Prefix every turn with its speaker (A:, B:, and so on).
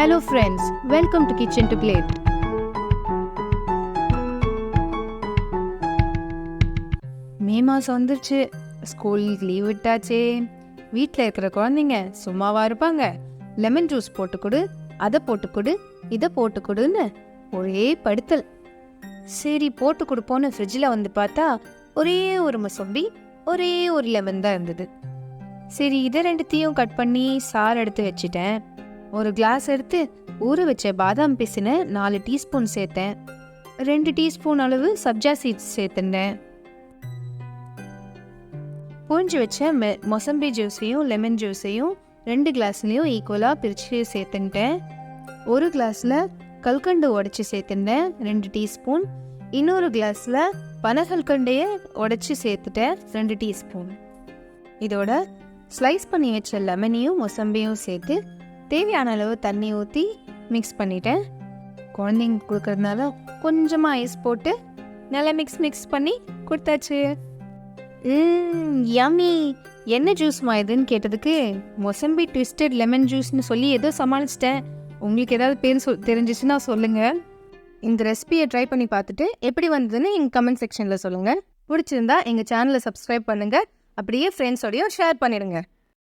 A: Hello friends, welcome to Kitchen to Plate. மே மாதம் வந்துருச்சு, ஸ்கூலுக்கு லீவ் விட்டாச்சே. வீட்டில் இருக்கிற குழந்தைங்க சும்மாவா இருப்பாங்க? லெமன் ஜூஸ் போட்டு கொடு, அதை போட்டு கொடு, இதை போட்டு கொடுன்னு ஒரே படுத்தல். சரி போட்டு கொடுப்போன்னு ஃப்ரிட்ஜில் வந்து பார்த்தா ஒரே ஒரு மொசம்பி, ஒரே ஒரு லெமன் தான் இருந்தது. சரி இதை ரெண்டுத்தையும் கட் பண்ணி சாறு எடுத்து வச்சுட்டேன். ஒரு கிளாஸ் எடுத்து ஊற வச்ச பாதாம் பிசின 4 டீஸ்பூன் சேர்த்தேன். 2 டீஸ்பூன் அளவு சப்ஜா சீட்ஸ் சேர்த்துட்டேன். புழிஞ்சு வச்ச மொசம்பி ஜூஸையும் லெமன் ஜூஸையும் 2 கிளாஸ்லேயும் ஈக்குவலாக பிரித்து சேர்த்துட்டேன். ஒரு கிளாஸில் கல்கண்டு உடச்சி சேர்த்துட்டேன் 2 டீஸ்பூன். இன்னொரு கிளாஸில் பனகல்கண்டையை உடச்சி சேர்த்துட்டேன் 2 டீஸ்பூன். இதோட ஸ்லைஸ் பண்ணி வச்ச லெமனையும் மொசம்பியும் சேர்த்து தேவையான அளவு தண்ணி ஊற்றி மிக்ஸ் பண்ணிட்டேன். குழந்தைங்க கொடுக்கறதுனால கொஞ்சமாக ஐஸ் போட்டு நல்லா மிக்ஸ் பண்ணி கொடுத்தாச்சு. யம்மி, என்ன ஜூஸ்மா இதுன்னு கேட்டதுக்கு மொசம்பி ட்விஸ்டட் லெமன் ஜூஸ்னு சொல்லி ஏதோ சமாளிச்சிட்டேன். உங்களுக்கு ஏதாவது பேர் தெரிஞ்சிச்சுன்னா சொல்லுங்கள். இந்த ரெசிபியை ட்ரை பண்ணி பார்த்துட்டு எப்படி வந்ததுன்னு எங்கள் கமெண்ட் செக்ஷனில் சொல்லுங்கள். பிடிச்சிருந்தா எங்கள் சேனலை சப்ஸ்கிரைப் பண்ணுங்கள். அப்படியே ஃப்ரெண்ட்ஸோடையும் ஷேர் பண்ணிடுங்க.